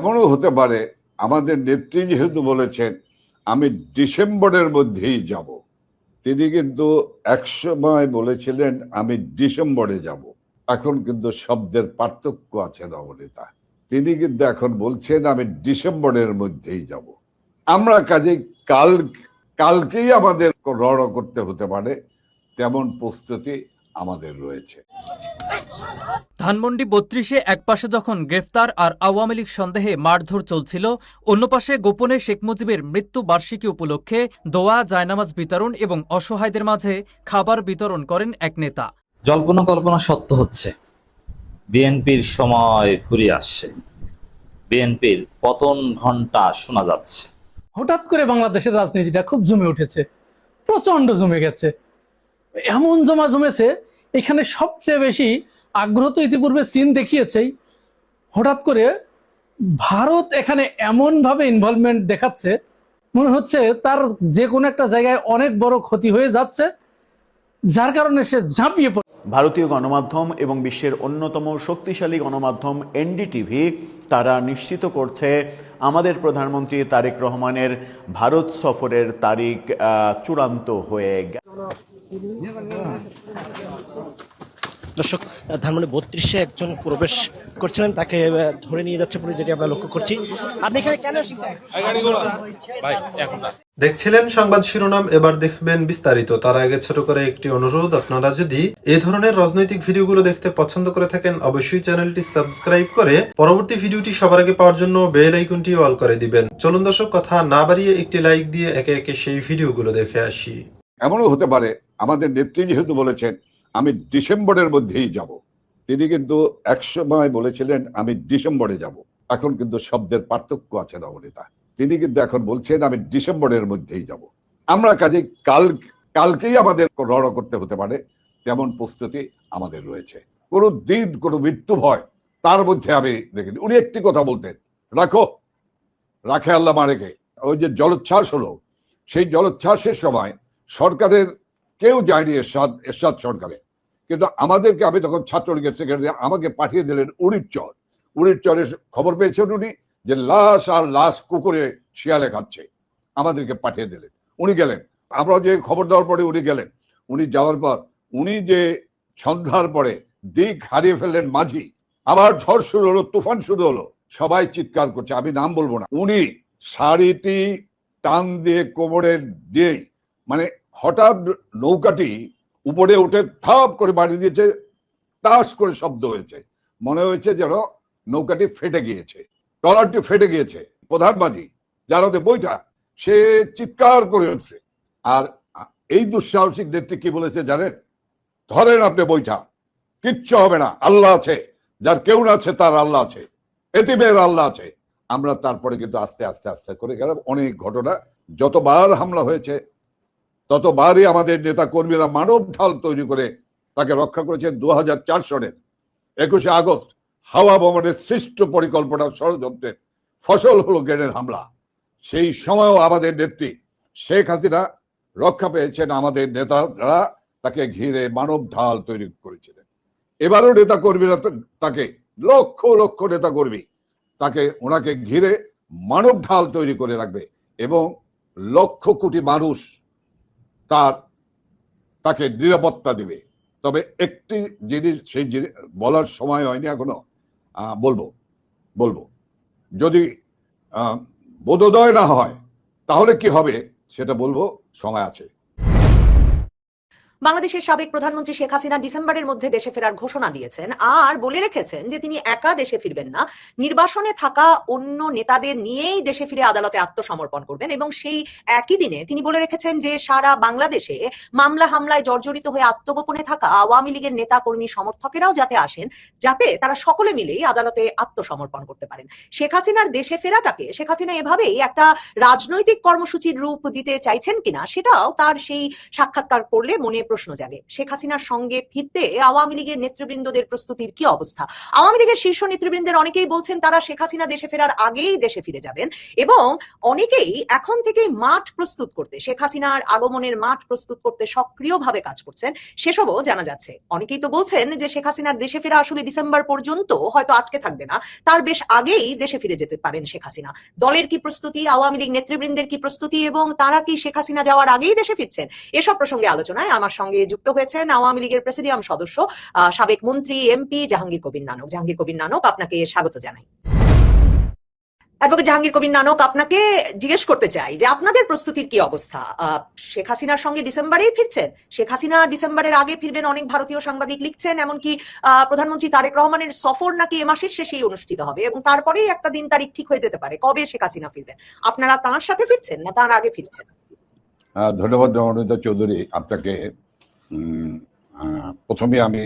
এমনও হতে পারে আমাদের নেত্রী যেহেতু বলেছেন আমি ডিসেম্বরের মধ্যেই যাব, তিনি কিন্তু একসময় বলেছিলেন আমি ডিসেম্বরে যাব। এখন কিন্তু শব্দের পার্থক্য আছে নবনীতা। তিনি কিন্তু এখন বলছেন আমি ডিসেম্বরের মধ্যেই যাব। আমরা কাজে কালকেই আমাদের রওনা করতে হতে পারে, তেমন প্রস্তুতি আমাদের রয়েছে। ধানমন্ডি ৩২-এ একপাশে যখন গ্রেফতার আর আওয়ামী লীগ সন্দেহে মারধর চলছিল, অন্য পাশে গোপনে শেখ মুজিবের মৃত্যু বার্ষিকী উপলক্ষে দোয়া, জায়নামাজ বিতরণ এবং অসহায়দের মাঝে খাবার বিতরণ করেন এক নেতা। জল্পনা কল্পনা সত্য হচ্ছে, বিএনপির সময় ফুরিয়ে আসছে, বিএনপির পতন ঘন্টা শোনা যাচ্ছে। হঠাৎ করে বাংলাদেশের রাজনীতিটা খুব জমে উঠেছে, প্রচন্ড জমে গেছে। এমন জমেছে, এখানে সবচেয়ে বেশি আগ্রহ তো ইতিপূর্বে চীন দেখিয়েছেই। হঠাৎ করে ভারত এখানে এমন ভাবে ইনভলভমেন্ট দেখাচ্ছে, মনে হচ্ছে তার যে কোনো একটা জায়গায় অনেক বড় ক্ষতি হয়ে যাচ্ছে, যার কারণে সে ঝাঁপিয়ে পড়ে। ভারতীয় গণমাধ্যম এবং বিশ্বের অন্যতম শক্তিশালী গণমাধ্যম এনডিটিভি তারা নিশ্চিত করছে আমাদের প্রধানমন্ত্রী তারেক রহমানের ভারত সফরের তারিখ চূড়ান্ত হয়ে গেছে। দর্শক, ধানমন্ডি ৩২-এ একজন প্রবেশ করছিলেন, তাকে ধরে নিয়ে যাচ্ছে পুলিশ, যেটি আমরা লক্ষ্য করছি। আপনি এখানে কেন এসেছেন? দেখছিলেন সংবাদ শিরোনাম, এবার দেখবেন বিস্তারিত। তার আগে ছোট করে একটি অনুরোধ, আপনারা যদি এই ধরনের রাজনৈতিক ভিডিওগুলো দেখতে পছন্দ করে থাকেন অবশ্যই চ্যানেলটি সাবস্ক্রাইব করে পরবর্তী ভিডিওটি সবার আগে পাওয়ার জন্য বেল আইকনটি অল করে দিবেন। চলুন দর্শক, কথা না বাড়িয়ে একটি লাইক দিয়ে একে একে সেই ভিডিওগুলো দেখে আসি। এমনও হতে পারে আমাদের নেত্রী যেহেতু বলেছেন আমি ডিসেম্বরের মধ্যেই যাব, তিনি কিন্তু একসময় বলেছিলেন আমি ডিসেম্বরে যাব। এখন কিন্তু শব্দের পার্থক্য আছে নবনীতা। তিনি কিন্তু এখন বলছেন আমি ডিসেম্বরের মধ্যেই যাব। আমরা কাজে কালকেই আমাদের রওনা করতে হতে পারে, তেমন প্রস্তুতি আমাদের রয়েছে। কোনো দিন কোনো মৃত্যু ভয় তার মধ্যে আমি দেখিনি। উনি একটি কথা বলতেন, রাখে আল্লাহ মারেকে। ওই যে জলোচ্ছ্বাস হলো, সেই জলোচ্ছ্বাসের সময় সরকারের কেউ যায়নি, এরশাদ সরকারে, কিন্তু আমাদেরকে, আমি তখন ছাত্রলীগের সেক্রেটারি, আমাকে পাঠিয়ে দিলেন উড়ির চরের খবর পেয়েছেন উনি যে লাশ আর লাশ কুকুরে শিয়ালে খাচ্ছে, আমাদেরকে পাঠিয়ে দিলেন। উনি গেলেন, আমরা যে খবর দেওয়ার পরে উনি গেলেন। উনি যাওয়ার পর উনি যে সন্ধ্যার পরে দিক হারিয়ে ফেললেন মাঝি, আবার ঝড় শুরু হলো, তুফান শুরু হলো, সবাই চিৎকার করছে, আমি নাম বলবো না। উনি শাড়িটি টান দিয়ে কোমরে দিয়েই, মানে হঠাৎ নৌকাটি উপরে উঠে থাপ করে বাড়ি দিয়েছে, টাস করে শব্দ হয়েছে, মনে হয়েছে যেন নৌকাটি ফেটে গিয়েছে, ট্রলারটি ফেটে গিয়েছে। প্রধান মাঝি যার হাতে বইটা, সে চিৎকার করে উঠছে। আর এই দুঃসাহসিক নেত্রী কি বলেছে জানেন? ধরেন আপনি বইটা, কিচ্ছু হবে না, আল্লাহ আছে, যার কেউ না আছে তার আল্লাহ আছে, এতিমের আল্লাহ আছে। আমরা তারপরে কিন্তু আস্তে আস্তে আস্তে করে গেলাম। অনেক ঘটনা, যতবার হামলা হয়েছে ততবারই আমাদের নেতা কর্মীরা মানব ঢাল তৈরি করে তাকে রক্ষা করেছেন। 2004 সনের 21শে আগস্ট হাওয়া ভবনের সৃষ্ট পরিকল্পনা ষড়যন্ত্রের ফসল হলো গ্রেনেড হামলা। সেই সময়ও আমাদের নেত্রী শেখ হাসিনা রক্ষা পেয়েছেন, আমাদের নেতারা তাকে ঘিরে মানব ঢাল তৈরি করেছিলেন। এবারও নেতা কর্মীরা তাকে, লক্ষ লক্ষ নেতা কর্মী ওনাকে ঘিরে মানব ঢাল তৈরি করে রাখবে, এবং লক্ষ কোটি মানুষ তাকে নিরাপত্তা দিবে। তবে একটি জিনিস, সেই জিনিস বলার সময় হয়নি এখনো, বলবো যদি বোধোদয় না হয় তাহলে কি হবে সেটা বলবো, সময় আছে। বাংলাদেশের সাবেক প্রধানমন্ত্রী শেখ হাসিনা ডিসেম্বরের মধ্যে দেশে ফেরার ঘোষণা দিয়েছেন আর বলে রেখেছেন যে তিনি একা দেশে ফিরবেন না, নির্বাসনে থাকা অন্য নেতাদের নিয়েই দেশে ফিরে আদালতে আত্মসমর্পণ করবেন। এবং সেই একই দিনে তিনি বলে রেখেছেন যে সারা বাংলাদেশে মামলা হামলায় জর্জরিত হয়ে আত্মগোপনে থাকা আওয়ামী লীগের নেতা কর্মী সমর্থকেরাও যাতে আসেন, যাতে তারা সকলে মিলেই আদালতে আত্মসমর্পণ করতে পারেন। শেখ হাসিনার দেশে ফেরাটাকে শেখ হাসিনা এভাবেই একটা রাজনৈতিক কর্মসূচির রূপ দিতে চাইছেন কিনা, সেটাও তার সেই সাক্ষাৎকার করলে মনে প্রশ্ন জাগে, শেখ হাসিনার সঙ্গে ফিরতে আওয়ামী লীগের নেতৃবৃন্দদের প্রস্তুতির কি অবস্থা? আওয়ামী লীগের শীর্ষ নেতৃবৃন্দের অনেকেই বলছেন তারা শেখ হাসিনা দেশে ফেরার আগেই দেশে ফিরে যাবেন, এবং অনেকেই এখন থেকেই মাঠ প্রস্তুত করতে, শেখ হাসিনার আগমনের মাঠ প্রস্তুত করতে সক্রিয়ভাবে কাজ করছেন, সেসবও জানা যাচ্ছে। অনেকেই তো বলছেন যে শেখ হাসিনার দেশে ফেরা আসলে ডিসেম্বর পর্যন্ত হয়তো আটকে থাকবে না, তার বেশ আগেই দেশে ফিরে যেতে পারেন শেখ হাসিনা। দলের কি প্রস্তুতি, আওয়ামী লীগ নেতৃবৃন্দের কি প্রস্তুতি, এবং তারা কি শেখ হাসিনা যাওয়ার আগেই দেশে ফিরছেন? এসব প্রসঙ্গে আলোচনায় আমার সঙ্গে যুক্ত হয়েছেন আওয়ামী লীগের প্রেসিডিয়াম সদস্য, সাবেক মন্ত্রী এমপি জাহাঙ্গীর কবির নানক। জাহাঙ্গীর কবির নানক, আপনাকে স্বাগত জানাই। অ্যাডভোকেট জাহাঙ্গীর কবির নানক, আপনাকে জিজ্ঞেস করতে চাই যে আপনাদের প্রস্তুতির কি অবস্থা? শেখ হাসিনার সঙ্গে ডিসেম্বরেই ফিরছেন, শেখ হাসিনা ডিসেম্বরের আগে ফিরবেন অনেক ভারতীয় সাংবাদিক লিখছেন, এমনকি প্রধানমন্ত্রী তারেক রহমানের সফর নাকি এ মাসের শেষেই অনুষ্ঠিত হবে, এবং তারপরেই একটা দিন তারিখ ঠিক হয়ে যেতে পারে কবে শেখ হাসিনা ফিরবেন। আপনারা তার সাথে ফিরছেন না তার আগে ফিরছেন? ধন্যবাদ নবনীতা চৌধুরী আপনাকে। প্রথমে আমি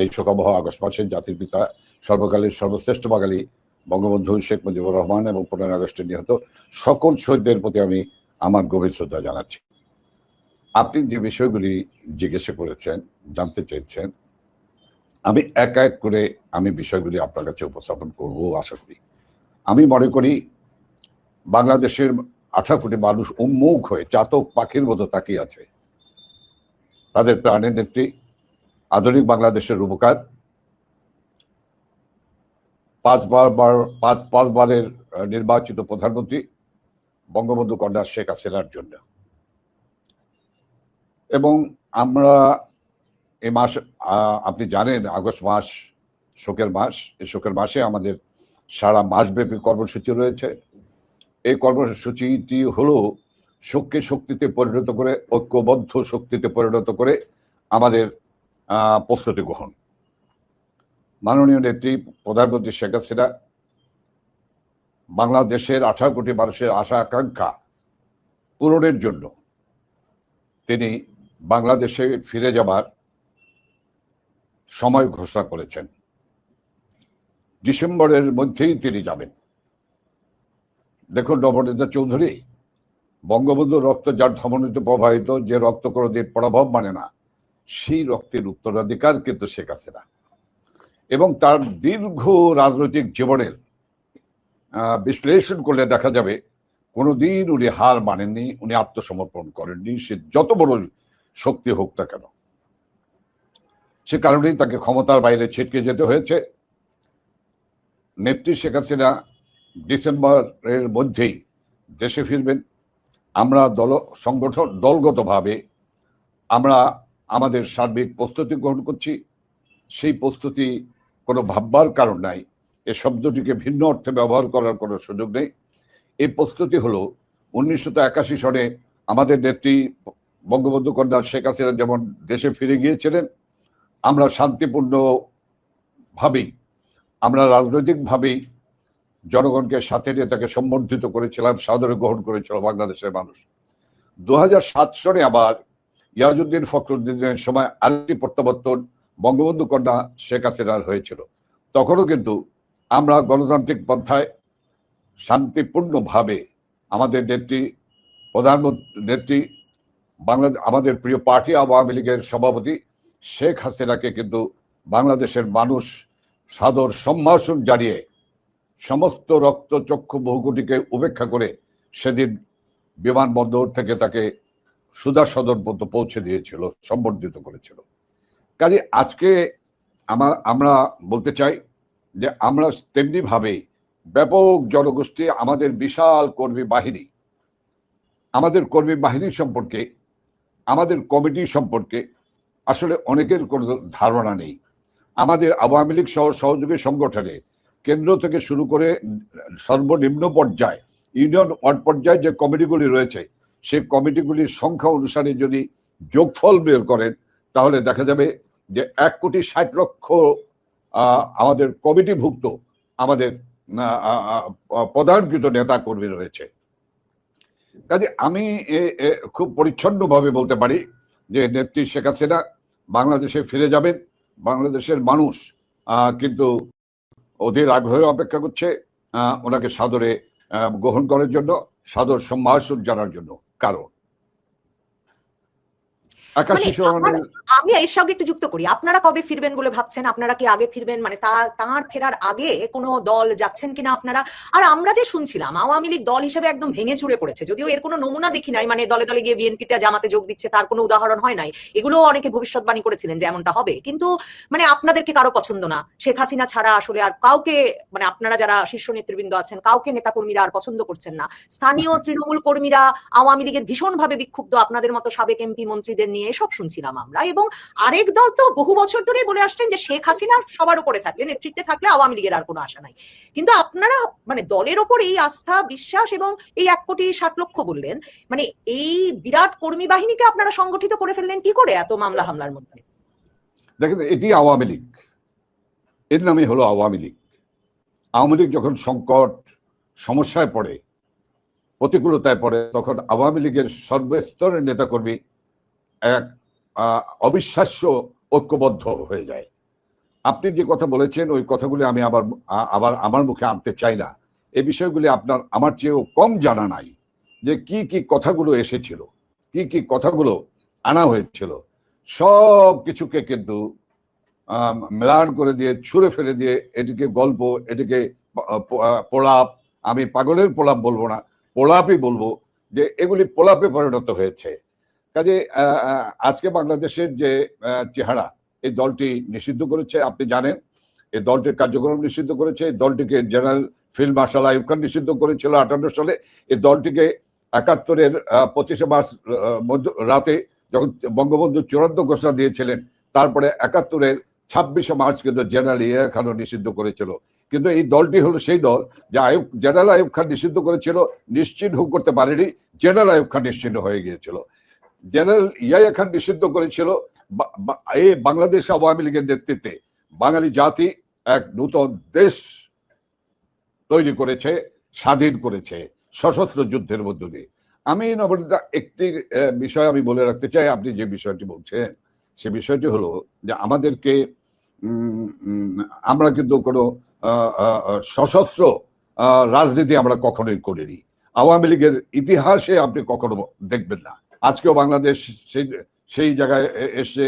এই শোকাবহ আগস্ট মাসে জাতির পিতা সর্বকালের সর্বশ্রেষ্ঠ বাঙালি বঙ্গবন্ধু শেখ মুজিবুর রহমান এবং 15 আগস্টে নিহত সকল শহীদদের প্রতি আমি আমার গভীর শ্রদ্ধা জানাচ্ছি। আপনি যে বিষয়গুলি জিজ্ঞাসা করেছেন, জানতে চেয়েছেন, আমি এক এক করে আমি বিষয়গুলি আপনার কাছে উপস্থাপন করব আশা করি। আমি মনে করি বাংলাদেশের 18 কোটি মানুষ উন্মুখ হয়ে চাতক পাখির মতো তাকিয়ে আছে তাদের প্রাণের নেত্রী, আধুনিক বাংলাদেশের রূপকার, পাঁচবারের নির্বাচিত প্রধানমন্ত্রী বঙ্গবন্ধু কন্যা শেখ হাসিনার জন্য। এবং আমরা এই মাস, আপনি জানেন আগস্ট মাস শোকের মাস। এই শোকের মাসে আমাদের সারা মাসব্যাপী কর্মসূচি রয়েছে। এই কর্মসূচিটি হলো শোককে শক্তিতে পরিণত করে, ঐক্যবদ্ধ শক্তিতে পরিণত করে আমাদের প্রস্তুতি গ্রহণ। মাননীয় নেত্রী প্রধানমন্ত্রী শেখ হাসিনা বাংলাদেশের 18 কোটি মানুষের আশা আকাঙ্ক্ষা পূরণের জন্য তিনি বাংলাদেশে ফিরে যাবার সময় ঘোষণা করেছেন। ডিসেম্বরের মধ্যেই তিনি যাবেন। দেখুন নবনীতা চৌধুরী, বঙ্গবন্ধুর রক্ত যার ধমনীতে প্রবাহিত, যে রক্ত কোনোদিন পরাভব মানে না, সেই রক্তের উত্তরাধিকার কিন্তু শেখ হাসিনা। এবং তার দীর্ঘ রাজনৈতিক জীবনের বিশ্লেষণ করলে দেখা যাবে কোনোদিন উনি হার মানেননি, উনি আত্মসমর্পণ করেননি, সে যত বড় শক্তি হোক না কেন। সে কারণেই তাকে ক্ষমতার বাইরে ছিটকে যেতে হয়েছে। নেত্রী শেখ হাসিনা ডিসেম্বরের মধ্যেই দেশে ফিরবেন। আমরা দলগতভাবে আমরা আমাদের সার্বিক প্রস্তুতি গ্রহণ করছি। সেই প্রস্তুতি কোনো ভাববার কারণ নাই, এ শব্দটিকে ভিন্ন অর্থে ব্যবহার করার কোনো সুযোগ নেই। এই প্রস্তুতি হলো 1981 সনে আমাদের নেত্রী বঙ্গবন্ধু কন্যা শেখ হাসিনা যেমন দেশে ফিরে গিয়েছিলেন, আমরা শান্তিপূর্ণভাবেই, আমরা রাজনৈতিকভাবেই জনগণকে সাথে নিয়ে তাকে সম্বর্ধিত করেছিলাম, সাদরে গ্রহণ করেছিল বাংলাদেশের মানুষ। 2007 সনে আবার ইয়াজউদ্দিন ফখরুদ্দিনের সময় আরেকটি প্রত্যাবর্তন বঙ্গবন্ধু কন্যা শেখ হাসিনার হয়েছিল। তখনও কিন্তু আমরা গণতান্ত্রিক পন্থায় শান্তিপূর্ণভাবে আমাদের নেত্রী, প্রধানমন্ত্রী, আমাদের প্রিয় পার্টি আওয়ামী লীগের সভাপতি শেখ হাসিনাকে কিন্তু বাংলাদেশের মানুষ সাদর সম্ভাষণ জানিয়ে সমস্ত রক্তচক্ষু বহুকোটিকে উপেক্ষা করে সেদিন বিমানবন্দর থেকে তাকে সুধা সদর পর্যন্ত পৌঁছে দিয়েছিল, সম্বর্ধিত করেছিল। কাজে আজকে আমরা বলতে চাই যে আমরা তেমনিভাবে ব্যাপক জনগোষ্ঠী, আমাদের বিশাল কর্মী বাহিনী, আমাদের কর্মী বাহিনী সম্পর্কে, আমাদের কমিটি সম্পর্কে আসলে অনেকের কোনো ধারণা নেই। আমাদের আওয়ামী লীগ সহ সহযোগী সংগঠনে কেন্দ্র থেকে শুরু করে সর্বনিম্ন পর্যায়ে, ইউনিয়ন ওয়ার্ড পর্যায়ে যে কমিটিগুলি রয়েছে, সেই কমিটিগুলির সংখ্যা অনুসারে যদি যোগফল বের করেন তাহলে দেখা যাবে যে 1,60,00,000 আমাদের কমিটিভুক্ত আমাদের প্রধানকৃত নেতা কর্মী রয়েছে। কাজে আমি খুব পরিচ্ছন্নভাবে বলতে পারি যে নেত্রী শেখ হাসিনা বাংলাদেশে ফিরে যাবেন। বাংলাদেশের মানুষ কিন্তু অধীর আগ্রহে অপেক্ষা করছে ওনাকে সাদরে গ্রহণ করার জন্য, সাদর সম্ভাষণ জানার জন্য। কারণ একাশি সনের আমি এর সঙ্গে একটু যুক্ত করি, আপনারা কবে ফিরবেন বলে ভাবছেন? আপনারা কি আগে ফিরবেন, মানে তার ফেরার আগে কোনো দল যাচ্ছেন কিনা আপনারা? আর আমরা যে শুনছিলাম আওয়ামী লীগ দল হিসেবে একদম ভেঙে চুরে পড়েছে, যদিও এর কোনো নমুনা দেখি নাই, মানে দলে দলে গিয়ে বিএনপিতে জামাতে যোগ দিচ্ছে তার কোনো উদাহরণ হয় নাই, এগুলো অনেকে ভবিষ্যৎবাণী করেছিলেন যে এমনটা হবে, কিন্তু মানে আপনাদেরকে কারো পছন্দ না, শেখ হাসিনা ছাড়া আসলে আর কাউকে, মানে আপনারা যারা শীর্ষ নেতৃবৃন্দ আছেন কাউকে নেতাকর্মীরা আর পছন্দ করছেন না, স্থানীয় তৃণমূল কর্মীরা আওয়ামী লীগের ভীষণভাবে বিক্ষুব্ধ আপনাদের মতো সাবেক এমপি মন্ত্রীদের নিয়ে, এসব শুনছিলাম আমরা। এবং আরেক দল তো বহু বছর ধরে বলে আসছেন যে শেখ হাসিনা সবার উপরে থাকলে, নেতৃত্বে থাকলে আওয়ামী লীগের আর কোনো আশা নাই। কিন্তু আপনারা মানে দলের ওপর এই আস্থা বিশ্বাস এবং এই 1,60,00,000 বললেন, মানে এই বিরাট কর্মী বাহিনীকে আপনারা সংগঠিত করে ফেললেন কি করে এত মামলা হামলার মধ্যে? দেখেন, এটি আওয়ামী লীগ, এর নামই হলো আওয়ামী লীগ। আওয়ামী লীগ যখন সংকট সমস্যায় পড়ে, প্রতিকূলতায় পড়ে, তখন আওয়ামী লীগের সর্বস্তরের নেতাকর্মী এক অবিশ্বাস্য ঐক্যবদ্ধ হয়ে যায়। আপনি যে কথা বলেছেন ওই কথাগুলি আমি আবার আমার মুখে আনতে চাই না। এই বিষয়গুলি আপনার আমার চেয়েও কম জানা নাই, যে কি কি কথাগুলো এসেছিল, কি কি কথাগুলো আনা হয়েছিল। সব কিছুকে কিন্তু ম্লান করে দিয়ে, ছুঁড়ে ফেলে দিয়ে, এটিকে গল্প, এটিকে প্রলাপ, আমি পাগলের প্রলাপ বলবো না, প্রলাপই বলবো, যে এগুলি প্রলাপে পরিণত হয়েছে। কাজে আজকে বাংলাদেশের যে চেহারা, এই দলটি নিষিদ্ধ করেছে, আপনি জানেন এই দলটির কার্যক্রম নিষিদ্ধ করেছে। এই দলটিকে general field marshal Ayub Khan নিষিদ্ধ করেছিল 58 সালে। এই দলটিকে 71-এর 25শে মার্চ রাতে যখন বঙ্গবন্ধু চূড়ান্ত ঘোষণা দিয়েছিলেন, তারপরে 71-এর 26শে মার্চ কিন্তু জেনারেল ইয়া খানও নিষিদ্ধ করেছিল। কিন্তু এই দলটি হলো সেই দল যে জেনারেল আইয়ুব খান নিষিদ্ধ করেছিল, নিশ্চিহ্ন করতে পারেনি, জেনারেল আইয়ুব খান নিশ্চিহ্ন হয়ে গিয়েছিল। জেনারেল ইয়াহিয়া খান নিষিদ্ধ করেছিল। এই বাংলাদেশ আওয়ামী লীগের নেতৃত্বে বাঙালি জাতি এক নূতন দেশ তৈরি করেছে, স্বাধীন করেছে সশস্ত্র যুদ্ধের মধ্য দিয়ে। আমি নবনীতা একটি বিষয় আমি বলে রাখতে চাই, আপনি যে বিষয়টি বলছেন সে বিষয়টি হলো যে আমাদেরকে আমরা কিন্তু কোনো সশস্ত্র রাজনীতি আমরা কখনোই করিনি। আওয়ামী লীগের ইতিহাসে আপনি কখনো দেখবেন না। আজকেও বাংলাদেশ সেই জায়গায় এসে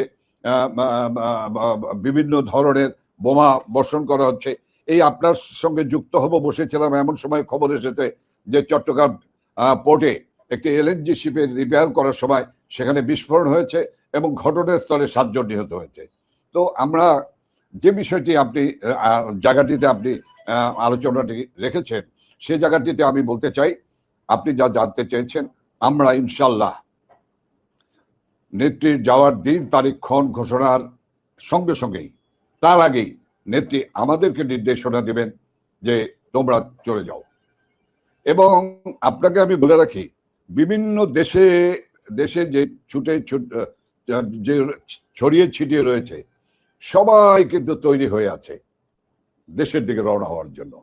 বিভিন্ন ধরনের বোমা বর্ষণ করা হচ্ছে। এই আপনার সঙ্গে যুক্ত হব বসেছিলাম, এমন সময় খবর এসেছে যে চট্টগ্রাম পোর্টে একটি এলএনজি শিপের রিপেয়ার করার সময় সেখানে বিস্ফোরণ হয়েছে এবং ঘটনাস্থলে 7 জন নিহত হয়েছে। তো আমরা যে বিষয়টি আপনি জায়গাটিতে আপনি আলোচনাটি রেখেছেন, সেই জায়গাটিতে আমি বলতে চাই, আপনি যা জানতে চেয়েছেন, আমরা ইনশাল্লাহ নেত্রীর যাওয়ার দিন, তারিখ, ক্ষণ ঘোষণার সঙ্গে সঙ্গেই, তার আগেই নেত্রী আমাদেরকে নির্দেশনা দেবেন যে তোমরা চলে যাও। এবং আপনাকে আমি বলে রাখি, বিভিন্ন দেশে দেশে যে যে ছড়িয়ে ছিটিয়ে রয়েছে, সবাই কিন্তু তৈরি হয়ে আছে দেশের দিকে রওনা হওয়ার জন্য।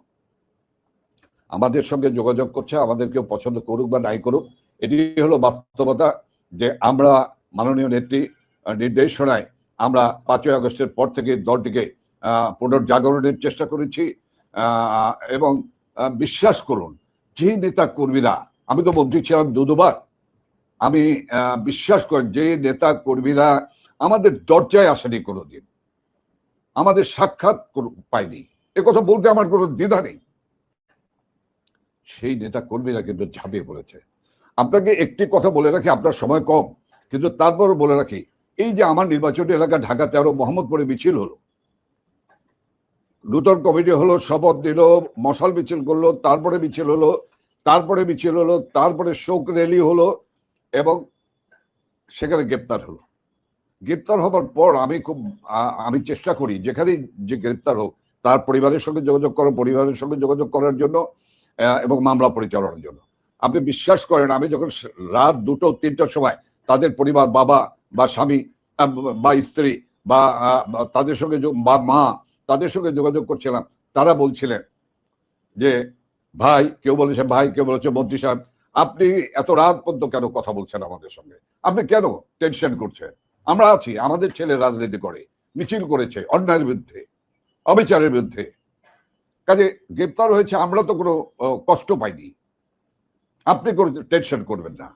আমাদের সঙ্গে যোগাযোগ করছে, আমাদেরকেও পছন্দ করুক বা নাই করুক, এটি হলো বাস্তবতা যে আমরা মাননীয় নেত্রী নির্দেশনায় আমরা 5ই আগস্টের পর থেকে দলটিকে পুনর্জাগরণের চেষ্টা করেছি। এবং বিশ্বাস করুন, যে নেতা কর্মীরা, আমি তো মন্ত্রী ছিলাম 2 বার, আমি বিশ্বাস করি যে নেতা কর্মীরা আমাদের দরজায় আসেনি কোনোদিন, আমাদের সাক্ষাৎ পায়নি, কথা বলতে আমার কোনো দ্বিধা নেই, সেই নেতা কর্মীরা কিন্তু ঝাঁপিয়ে পড়েছে। আপনাকে একটি কথা বলে রাখি, আপনার সময় কম, কিন্তু তারপরও বলে রাখি, এই যে আমার নির্বাচনী এলাকা ঢাকা 13 মোহাম্মদপুরে মিছিল হলো, নূতন কমিটি হলো, শপথ নিল, মশাল মিছিল করলো, তারপরে মিছিল হলো, তারপরে মিছিল হলো, তারপরে শোক র্যালি হলো, এবং সেখানে গ্রেপ্তার হলো। গ্রেপ্তার হবার পর আমি চেষ্টা করি যেখানে যে গ্রেপ্তার হোক তার পরিবারের সঙ্গে যোগাযোগ করার জন্য এবং মামলা পরিচালনার জন্য। আপনি বিশ্বাস করেন, আমি যখন রাত 2-3টার সময় তাদের পরিবার, বাবা বা স্বামী বা স্ত্রী বা তাদের সঙ্গে বা মা, তাদের সঙ্গে যোগাযোগ করছিলাম, তারা বলছিলেন যে ভাই, কেউ বলেছে ভাই, কেউ বলেছে মন্ত্রী সাহেব, আপনি এত রাত পর্যন্ত কেন কথা বলছেন আমাদের সঙ্গে, আপনি কেন টেনশন করছেন? আমরা আছি, আমাদের ছেলে রাজনীতি করে, মিছিল করেছে অন্যায়ের বিরুদ্ধে, অবিচারের বিরুদ্ধে, কাজে গ্রেপ্তার হয়েছে, আমরা তো কোনো কষ্ট পাইনি, আপনি কোনো টেনশন করবেন না।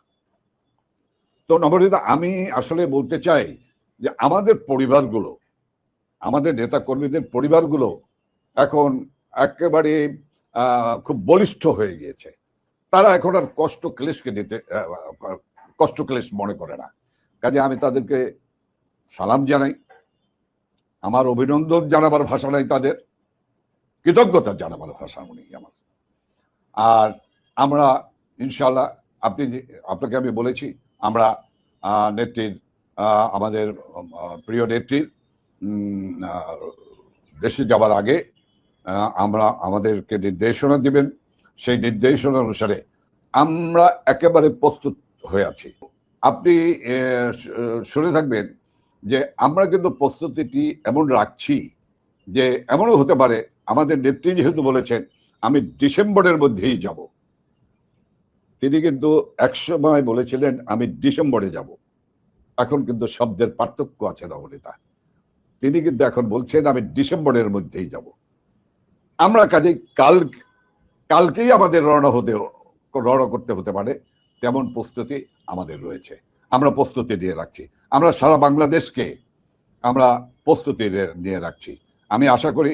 তো তো নবনীতা, আমি আসলে বলতে চাই যে আমাদের পরিবারগুলো, আমাদের নেতা কর্মীদের পরিবারগুলো এখন একেবারে খুব বলিষ্ঠ হয়ে গিয়েছে। তারা এখন আর কষ্ট ক্লেশ মনে করে না। কাজে আমি তাদেরকে সালাম জানাই, আমার অভিনন্দন জানাবার ভাষা নাই, তাদের কৃতজ্ঞতা জানাবার ভাষা নেই আমার। আর আমরা ইনশাল্লাহ, আপনাকে আমি বলেছি, আমরা নেত্রীর, আমাদের প্রিয় নেত্রীর দেশে যাবার আগে আমরা আমাদেরকে নির্দেশনা দিবেন, সেই নির্দেশনা অনুসারে আমরা একেবারে প্রস্তুত হয়ে আছি। আপনি শুনে থাকবেন যে আমরা কিন্তু প্রস্তুতিটি এমন রাখছি যে এমনও হতে পারে আমাদের নেত্রী যেহেতু বলেছেন আমি ডিসেম্বরের মধ্যেই যাব, তিনি কিন্তু একসময় বলেছিলেন আমি ডিসেম্বরে যাব। এখন কিন্তু শব্দের পার্থক্য আছে নবনীতা, তিনি কিন্তু এখন বলছেন আমি ডিসেম্বরের মধ্যেই যাব। আমরা কাজেই কালকেই আমাদের রওনা করতে হতে পারে, তেমন প্রস্তুতি আমাদের রয়েছে। আমরা প্রস্তুতি নিয়ে রাখছি, আমরা সারা বাংলাদেশকে আমরা প্রস্তুতি নিয়ে রাখছি। আমি আশা করি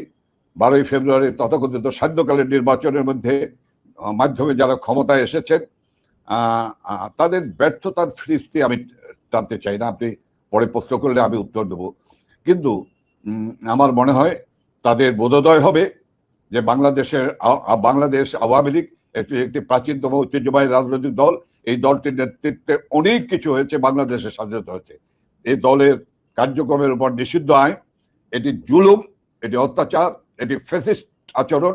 12ই ফেব্রুয়ারির তথাকথিত সান্ধ্যকালীন নির্বাচনের মাধ্যমে যারা ক্ষমতায় এসেছেন তাদের ব্যর্থতার ফিরিস্তি আমি টানতে চাই না, আপনি পরে প্রশ্ন করলে আমি উত্তর দেব। কিন্তু আমার মনে হয় তাদের বোধোদয় হবে যে বাংলাদেশ আওয়ামী লীগ একটি প্রাচীনতম ঐতিহ্যবাহী রাজনৈতিক দল। এই দলটির নেতৃত্বে অনেক কিছু হয়েছে, বাংলাদেশের স্বাধীনতা হয়েছে। এই দলের কার্যক্রমের উপর নিষিদ্ধ আইন, এটি জুলুম, এটি অত্যাচার, এটি ফ্যাসিস্ট আচরণ,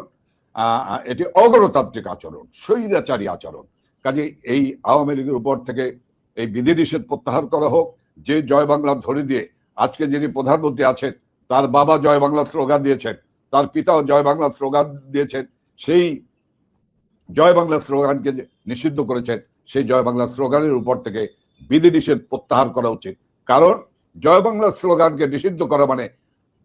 এটি অগণতান্ত্রিক আচরণ, স্বৈরাচারী আচরণ। কাজে এই আওয়ামী লীগের উপর থেকে এই বিধিনিষেধ প্রত্যাহার করা হোক। যে জয় বাংলা ধরে দিয়ে আজকে যিনি প্রধানমন্ত্রী আছেন, তার বাবা জয় বাংলা স্লোগান দিয়েছেন, তার পিতাও জয় বাংলা স্লোগান দিয়েছেন, সেই জয় বাংলা স্লোগানকে নিষিদ্ধ করেছেন। সেই জয় বাংলা স্লোগানের উপর থেকে বিধিনিষেধ প্রত্যাহার করা উচিত। কারণ জয় বাংলা স্লোগানকে নিষিদ্ধ করা মানে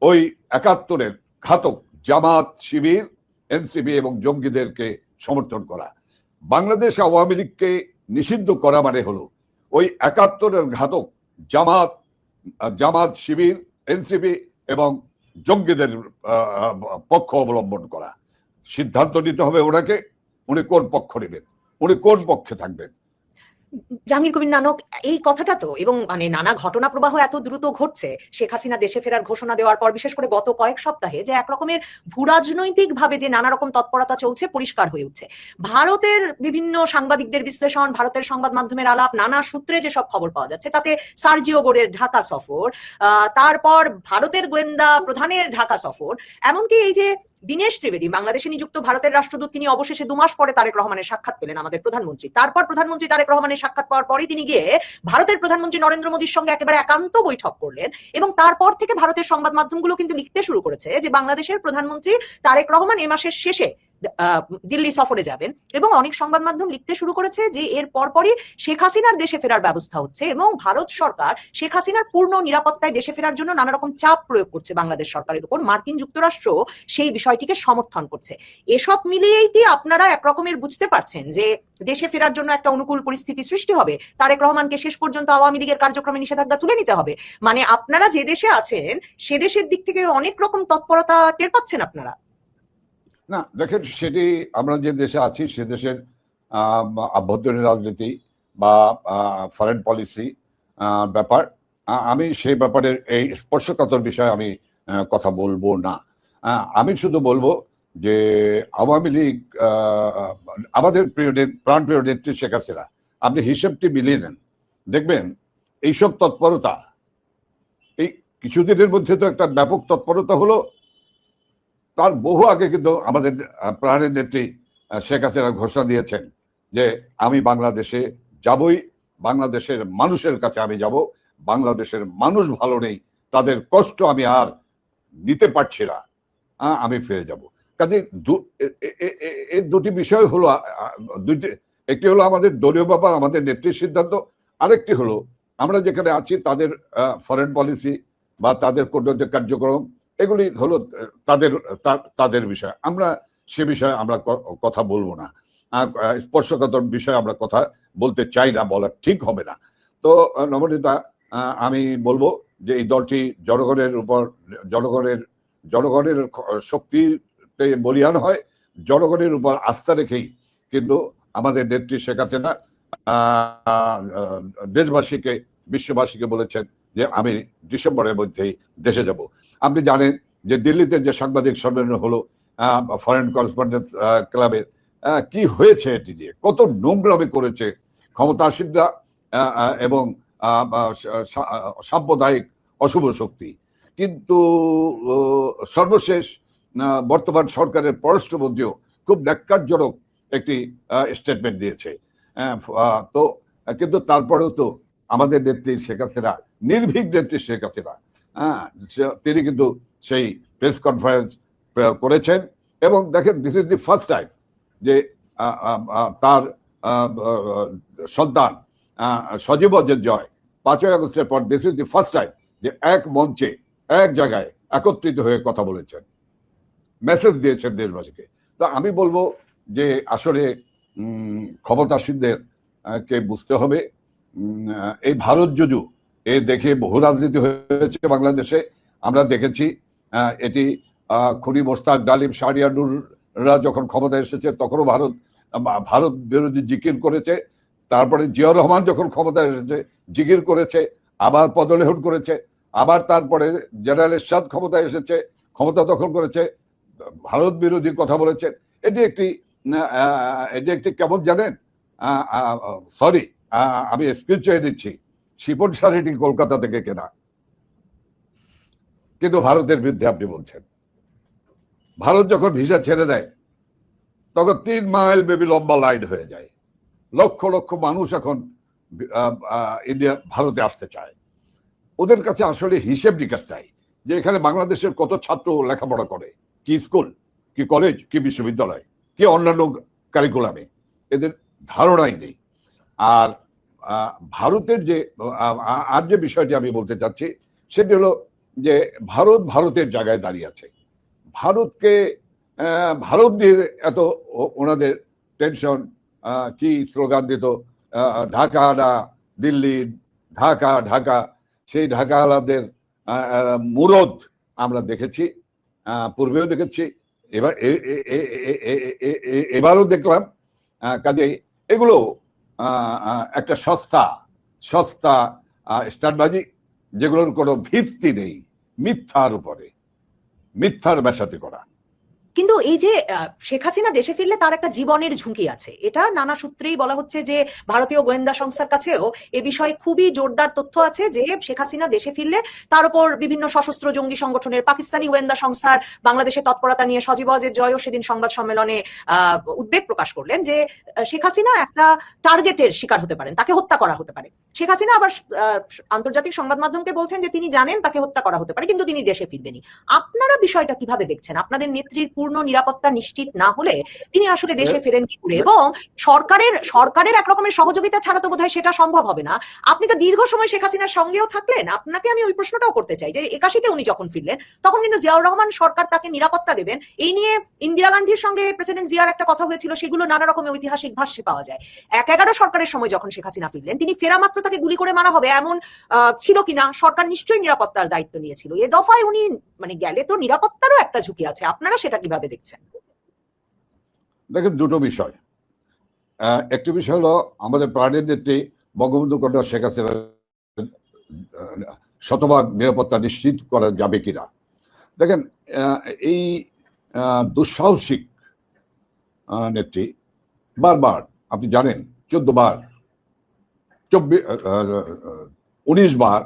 ওই 71-এর ঘাতক জামাত, শিবির, এনসিপি এবং জঙ্গিদেরকে সমর্থন করা। বাংলাদেশ আওয়ামী লীগকে নিষিদ্ধ করা মানে হলো ওই 71-এর ঘাতক জামাত, শিবির, এনসিপি এবং জঙ্গিদের পক্ষ অবলম্বন করা। সিদ্ধান্ত নিতে হবে ওনাকে, উনি কোন পক্ষ নেবেন, উনি কোন পক্ষে থাকবেন। জাহাঙ্গীর কবির নানক, এই কথাটা তো, এবং মানে নানা ঘটনা প্রবাহ এত দ্রুত ঘটছে, শেখ হাসিনা দেশে ফেরার ঘোষণা দেওয়ার পর বিশেষ করে গত কয়েক সপ্তাহে যে একরকমের ভূরাজনৈতিক ভাবে যে নানা রকম তৎপরতা চলছে পরিষ্কার হয়ে উঠছে। ভারতের বিভিন্ন সাংবাদিকদের বিশ্লেষণ, ভারতের সংবাদ মাধ্যমের আলাপ, নানা সূত্রে যেসব খবর পাওয়া যাচ্ছে তাতে সার্জিও গোরের ঢাকা সফর, তারপর ভারতের গোয়েন্দা প্রধানের ঢাকা সফর, এমনকি এই যে দীনেশ ত্রিবেদী বাংলাদেশে নিযুক্ত ভারতের রাষ্ট্রদূত, তিনি অবশেষে 2 মাস পরে তারেক রহমানের সাক্ষাৎ পেলেন আমাদের প্রধানমন্ত্রী। তারপর প্রধানমন্ত্রী তারেক রহমানের সাক্ষাৎ পাওয়ার পরই তিনি গিয়ে ভারতের প্রধানমন্ত্রী নরেন্দ্র মোদীর সঙ্গে একেবারে একান্ত বৈঠক করলেন। এবং তারপর থেকে ভারতের সংবাদ মাধ্যমগুলো কিন্তু লিখতে শুরু করেছে যে বাংলাদেশের প্রধানমন্ত্রী তারেক রহমান এই মাসের শেষে দিল্লি সফরে যাবেন, এবং অনেক সংবাদ মাধ্যম লিখতে শুরু করেছে যে এর পরপরই শেখ হাসিনার দেশে ফেরার ব্যবস্থা হচ্ছে এবং ভারত সরকার শেখ হাসিনার পূর্ণ নিরাপত্তায় দেশে ফেরার জন্য নানা রকম চাপ প্রয়োগ করছে বাংলাদেশ সরকারের উপর। মার্কিন যুক্তরাষ্ট্র সেই বিষয়টিকে সমর্থন করছে। এসব মিলিয়েই কি আপনারা একরকমের বুঝতে পারছেন যে দেশে ফেরার জন্য একটা অনুকূল পরিস্থিতি সৃষ্টি হবে? তারেক রহমানকে শেষ পর্যন্ত আওয়ামী লীগের কার্যক্রমে নিষেধাজ্ঞা তুলে নিতে হবে, মানে আপনারা যে দেশে আছেন সে দেশের দিক থেকে অনেক রকম তৎপরতা টের পাচ্ছেন আপনারা? না দেখেন, সেটি আমরা যে দেশে আছি সে দেশের আভ্যন্তরীণ রাজনীতি বা ফরেন পলিসি ব্যাপার, আমি সেই ব্যাপারের এই স্পর্শকাতর বিষয়ে আমি কথা বলবো না। আমি শুধু বলবো যে আওয়ামী লীগ, আমাদের প্রাণপ্রিয় নেত্রী শেখ হাসিনা, আপনি হিসেবটি মিলিয়ে নেন, দেখবেন এইসব তৎপরতা এই কিছুদিনের মধ্যে তো একটা ব্যাপক তৎপরতা হলো। তার বহু আগে কিন্তু আমাদের প্রাণের নেত্রী শেখ হাসিনা ঘোষণা দিয়েছেন যে আমি বাংলাদেশে যাবই, বাংলাদেশের মানুষের কাছে আমি যাব, বাংলাদেশের মানুষ ভালো নেই, তাদের কষ্ট আমি আর নিতে পারছি না, আমি ফিরে যাব। কাজে এই দুটি বিষয় হলো, একটি হলো আমাদের দলীয় ব্যাপার, আমাদের নেত্রীর সিদ্ধান্ত, আরেকটি হলো আমরা যেখানে আছি তাদের ফরেন পলিসি বা তাদের কূটনৈতিক কার্যক্রম, এগুলি হলো তাদের বিষয়। আমরা সে বিষয়ে আমরা কথা বলবো না, স্পর্শকাতর বিষয়ে আমরা কথা বলতে চাই না, বলা ঠিক হবে না। তো নবনীতা, আমি বলবো যে এই দলটি জনগণের শক্তিতে বলিয়ান হয়, জনগণের উপর আস্থা রেখেই কিন্তু আমাদের নেত্রী শেখ হাসিনা দেশবাসীকে, বিশ্ববাসীকে বলেছেন যে আমি ডিসেম্বরের মধ্যেই দেশে যাব। আপনি জানেন যে দিল্লিতে যে সাংবাদিক সম্মেলন হলো ফরেন করেসপন্ডেন্স ক্লাবের, কি হয়েছে এটি নিয়ে, কত নোংরামি করেছে ক্ষমতাসীনরা এবং সাম্প্রদায়িক অশুভ শক্তি। কিন্তু সর্বশেষ বর্তমান সরকারের পররাষ্ট্রমন্ত্রীও খুব ন্যাক্কারজনক একটি স্টেটমেন্ট দিয়েছে। তো কিন্তু তারপরেও তো আমাদের নেত্রী শেখ হাসিনা, নির্ভীক নেত্রী শেখ হাসিনা, তিনি কিন্তু সেই প্রেস কনফারেন্স করেছেন। এবং দেখেন, this is the first time যে তার সন্তান সজীব জয় 5ই আগস্টের পর this is the first time যে এক মঞ্চে এক জায়গায় একত্রিত হয়ে কথা বলেছেন, মেসেজ দিয়েছেন দেশবাসীকে। তো আমি বলবো যে আসলে ক্ষমতাসীনদের কে বুঝতে হবে এই ভারত জুজু এ দেখে বহু রাজনীতি হয়েছে বাংলাদেশে। আমরা দেখেছি এটি খুনি মোশতাক, ডালিম, শাহরিয়ার নূররা যখন ক্ষমতায় এসেছে তখনও ভারত বিরোধী জিকির করেছে। তারপরে জিয়াউর রহমান যখন ক্ষমতায় এসেছে জিকির করেছে, আবার পদলেহন করেছে, আবার তারপরে জেনারেল এরশাদ ক্ষমতায় এসেছে, ক্ষমতা দখল করেছে, ভারত বিরোধী কথা বলেছে। এটি একটি কেমন জানেন, সরি আমি এক্সকিউজ চেয়ে দিচ্ছি, শিপন শাড়িটি কলকাতা থেকে কেনা, কিন্তু ভারতের বিরুদ্ধে আপনি বলছেন। ভারত যখন ভিসা ছেড়ে দেয় তখন 3 মাইল বেবি লম্বা লাইন হয়ে যায়। লক্ষ লক্ষ মানুষ এখন ভারতে আসতে চায়। ওদের কাছে আসলে হিসেব নিকাশ চাই যে এখানে বাংলাদেশের কত ছাত্র লেখাপড়া করে, কি স্কুল, কি কলেজ, কি বিশ্ববিদ্যালয়, কি অন্যান্য কারিকুলামে, এদের ধারণাই নেই। আর ভারতের যে বিষয়টি আমি বলতে চাচ্ছি সেটি হলো যে ভারতের জায়গায় দাঁড়িয়ে আছে। ভারত দিয়ে এত ওনাদের টেনশন, কি স্লোগান দিত, ঢাকা না দিল্লি, ঢাকা ঢাকা। সেই ঢাকাওয়ালাদের মুরদ আমরা দেখেছি, পূর্বেও দেখেছি, এবারও দেখলাম। কাজেই এগুলো একটা সস্তা স্টান্টবাজি, যেগুলোর কোনো ভিত্তি নেই, মিথ্যার উপরে মিথ্যার মেশাতে করা। কিন্তু এই যে শেখ হাসিনা দেশে ফিরলে তার একটা জীবনের ঝুঁকি আছে, এটা নানা সূত্রেই বলা হচ্ছে যে ভারতীয় গোয়েন্দা সংস্থার কাছেও এ বিষয়ে খুবই জোরদার তথ্য আছে যে শেখ হাসিনা দেশে ফিরলে তার উপর বিভিন্ন সশস্ত্র জঙ্গি সংগঠনের, পাকিস্তানি গোয়েন্দা সংস্থার বাংলাদেশে তৎপরতা নিয়ে সজীব জয়ও সেদিন সংবাদ সম্মেলনে উদ্বেগ প্রকাশ করলেন যে শেখ হাসিনা একটা টার্গেটের শিকার হতে পারেন, তাকে হত্যা করা হতে পারে। শেখ হাসিনা আবার আন্তর্জাতিক সংবাদ মাধ্যমকে বলছেন যে তিনি জানেন তাকে হত্যা করা হতে পারে, কিন্তু তিনি দেশে ফিরবেনই। আপনারা বিষয়টা কিভাবে দেখছেন? আপনাদের নেত্রীর পূর্ণ নিরাপত্তা নিশ্চিত না হলে তিনি আসলে দেশে ফেরেন কি করে? এবং সরকারের একরকমের সহযোগিতা ছাড়া তো বোধহয় সেটা সম্ভব হবে না। আপনি তো দীর্ঘ সময় শেখ হাসিনার সঙ্গেও থাকলেন, আপনাকে আমি ওই প্রশ্নটাও করতে চাই যে 81-তে উনি যখন ফিরলেন তখন কিন্তু জিয়াউর রহমান সরকার তাকে নিরাপত্তা দেবেন এই নিয়ে ইন্দিরা গান্ধীর সঙ্গে প্রেসিডেন্ট জিয়ার একটা কথা হয়েছিল, সেগুলো নানা রকমের ঐতিহাসিক ভাষ্যে পাওয়া যায়। 1/11 সরকারের সময় যখন শেখ হাসিনা ফিরলেন, তিনি ফেরা মাত্র তাকে গুলি করে মারা হবে এমন ছিল কিনা? সরকার নিশ্চয়ই নিরাপত্তার দায়িত্ব নিয়েছিল। এ দফায় উনি গেলে তো নিরাপত্তারও একটা ঝুঁকি আছে। আপনারা সেটা কিভাবে দেখছেন? দেখেন, দুটো বিষয়। একটি বিষয় হলো আমাদের প্রাণের নেত্রী বঙ্গবন্ধু কন্যা শেখ হাসিনা শতভাগ নিরাপত্তা নিশ্চিত করা যাবে কিনা। দেখেন, এই দুঃসাহসিক নেত্রী বারবার, আপনি জানেন 14 বার 19 বার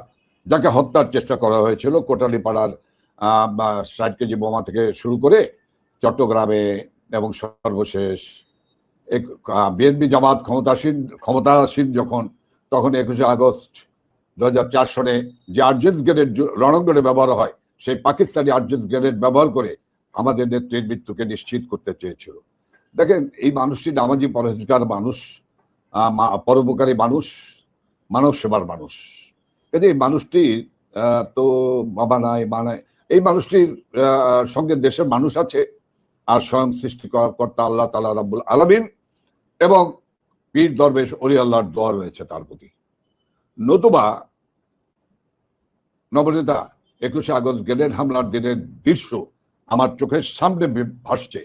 যাকে হত্যার চেষ্টা করা হয়েছিল কোটালীপাড়ার 60 কেজি বোমা থেকে শুরু করে চট্টগ্রামে, এবং সর্বশেষ বিএনপি জামাত ক্ষমতাসীন যখন, তখন 21 আগস্ট 2004 সনে যে আর্জেন্স গ্রেনেড রণাঙ্গনে ব্যবহার হয়, সেই পাকিস্তানি আর্জেন্স গ্রেনেড ব্যবহার করে আমাদের নেত্রীর মৃত্যুকে নিশ্চিত করতে চেয়েছিল। দেখেন, এই মানুষটি নামাজি পরহেজগার মানুষ, পরোপকারী মানুষ, মানব সেবার মানুষ। এই মানুষটি তো বাবা নাই, মা নাই, এই মানুষটির সঙ্গে দেশের মানুষ আছে, আর স্বয়ং সৃষ্টিকর্তা আল্লাহ তাআলা রাব্বুল আলামিন এবং পীর দরবেশ অলি আল্লাহর দোয়া রয়েছে তার প্রতি। নতুবা নবনেতা 21শে আগস্ট গ্রেনেড হামলার দিনের দৃশ্য আমার চোখের সামনে ভাসছে।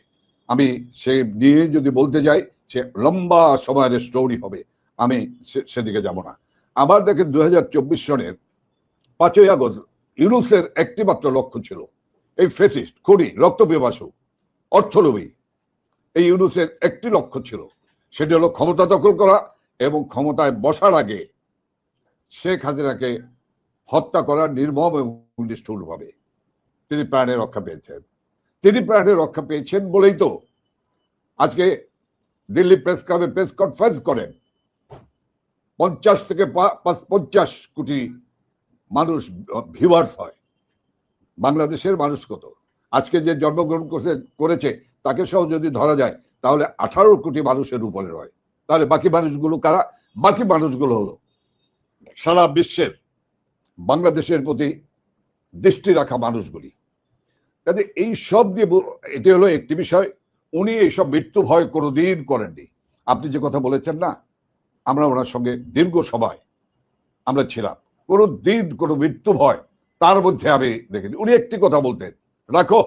আমি সে নিয়ে যদি বলতে যাই, সে লম্বা সময়ের স্টোরি হবে, আমি সেদিকে যাব না। আবার দেখেন 2024 সনের 5ই আগস্ট ইউনূসের একটি মাত্র লক্ষ্য ছিল, এই ফেসিস্ট, খুনি, রক্তপিপাসু, অর্থলোভী এই ইউনূসের একটি লক্ষ্য ছিল, সেটি হলো ক্ষমতা দখল করা এবং ক্ষমতায় বসার আগে শেখ হাসিনাকে হত্যা করা নির্মম এবং নিষ্ঠুরভাবে। তিনি প্রাণে রক্ষা পেয়েছেন। তিনি প্রাণে রক্ষা পেয়েছেন বলেই তো আজকে দিল্লি প্রেস ক্লাবে প্রেস কনফারেন্স করেন 50 থেকে 50 কোটি মানুষ ভিউয়ার্স হয়। বাংলাদেশের মানুষ কত? আজকে যে জন্মগ্রহণ করেছে তাকে সহ যদি ধরা যায় তাহলে 18 কোটি মানুষের উপরে হয়। তাহলে বাকি মানুষগুলো কারা? বাকি মানুষগুলো হলো সারা বিশ্বের বাংলাদেশের প্রতি দৃষ্টি রাখা মানুষগুলি। কাজে এই সব দিয়ে এটি হলো একটি বিষয়। উনি এইসব মৃত্যু ভয় কোনোদিন করেননি। আপনি যে কথা বলেছেন না, আমরা ওনার সঙ্গে দীর্ঘ সময় আমরা ছিলাম, কোনো দিন কোনো মৃত্যু ভয় তার মধ্যে আমি দেখিনি। উনি একটি কথা বলতেন, রাখো,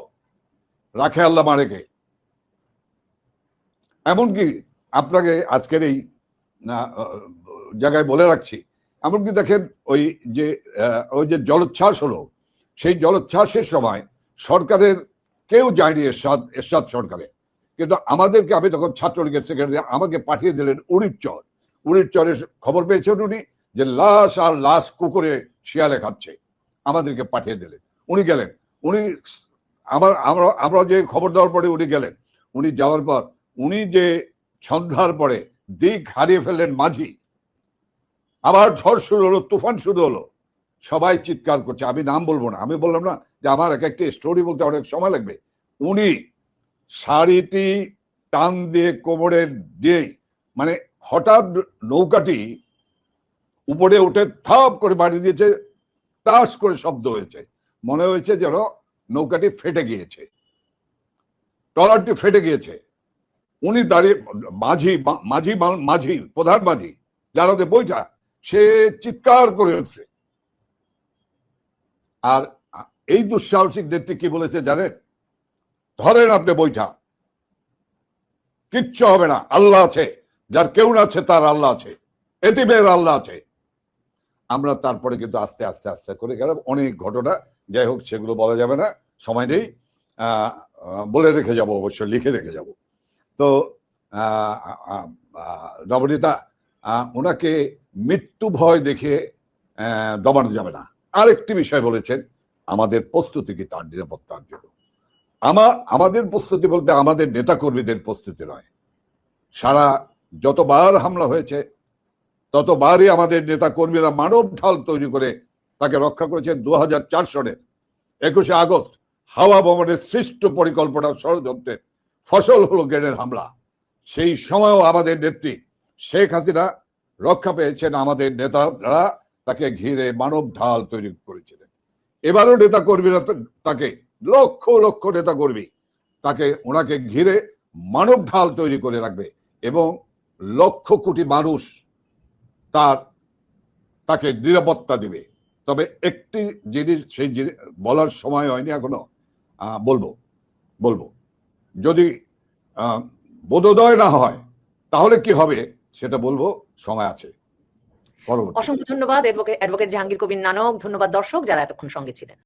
রাখে আল্লাহ মারেকে। এমনকি আপনাকে আজকের এই জায়গায় বলে রাখছি, এমনকি দেখেন ওই যে জলোচ্ছ্বাস হলো, সেই জলোচ্ছ্বাসের সময় সরকারের কেউ যায়নি, এরশাদ সরকারে, কিন্তু আমাদেরকে, আমি তখন ছাত্রলীগের সেক্রেটারি, আমাকে পাঠিয়ে দিলেন উড়িরচরের খবর পেয়েছেন উনি যে লাশ আর লাশ কুকুরে শিয়ালে খাচ্ছে, আমাদেরকে পাঠিয়ে দিলেন। উনি গেলেন, উনি আমরা যে খবর দেওয়ার পরে উনি গেলেন। উনি যাওয়ার পর উনি যে সন্ধ্যার পরে দিক হারিয়ে ফেললেন মাঝি, আবার ঝড় শুরু হলো, তুফান শুরু হলো, সবাই চিৎকার করছে। আমি নাম বলবো না, আমি বললাম না যে আমার একটা স্টোরি বলতে অনেক সময় লাগবে। উনি শাড়িটি টান দিয়ে কোমরে দিয়ে, মানে হঠাৎ নৌকাটি উপরে উঠে থাপ করে বাড়ি দিয়েছে, টাস করে শব্দ হয়েছে, মনে হয়েছে যেন নৌকাটি ফেটে গিয়েছে, ট্রলারটি ফেটে গিয়েছে। উনি দাঁড়িয়ে, মাঝি প্রধান মাঝি জানাতে বইটা, সে চিৎকার করে উঠছে। আর এই দুঃসাহসিক নেত্রী কি বলেছে জানেন? ধরেন আপনি বইটা, কিচ্ছু হবে না, আল্লাহ আছে, যার কেউ না আছে তার আল্লাহ আছে, এতিমের আল্লাহ আছে। আমরা তারপরে কিন্তু আস্তে আস্তে আস্তে করে গেলাম, অনেক ঘটনা, যাই হোক সেগুলো বলা যাবে না, সময় নেই, বলে রেখে যাব, অবশ্যই লিখে রেখে যাব। তো নবনীতা, ওনাকে মৃত্যু ভয় দেখে দমানো যাবে না। আরেকটি বিষয় বলেছেন, আমাদের প্রস্তুতি কি তার নিরাপত্তার জন্য। আমাদের প্রস্তুতি বলতে আমাদের নেতাকর্মীদের প্রস্তুতি নয়। সারা যতবার হামলা হয়েছে ততবারই আমাদের নেতা কর্মীরা মানব ঢাল তৈরি করে তাকে রক্ষা করেছেন। 2004 সনের 21শে আগস্ট হাওয়া ভবনের সৃষ্ট পরিকল্পনা ষড়যন্ত্রের ফসল হলো গ্রেনেড হামলা। সেই সময়ও আমাদের নেত্রী শেখ হাসিনা রক্ষা পেয়েছেন, আমাদের নেতারা তাকে ঘিরে মানব ঢাল তৈরি করেছিলেন। এবারও নেতা কর্মীরা তাকে, লক্ষ লক্ষ নেতা কর্মী ওনাকে ঘিরে মানব ঢাল তৈরি করে রাখবে এবং লক্ষ কোটি মানুষ তাকে নিরাপত্তা দিবে। তবে একটি জিনিস, সেই জিনিস বলার সময় হয়নি এখনো, বলবো যদি বোধোদয় না হয় তাহলে কি হবে সেটা বলবো, সময় আছে। অসংখ্য ধন্যবাদ অ্যাডভোকেট জাহাঙ্গীর কবির নানক। ধন্যবাদ দর্শক যারা এতক্ষণ সঙ্গে ছিলেন।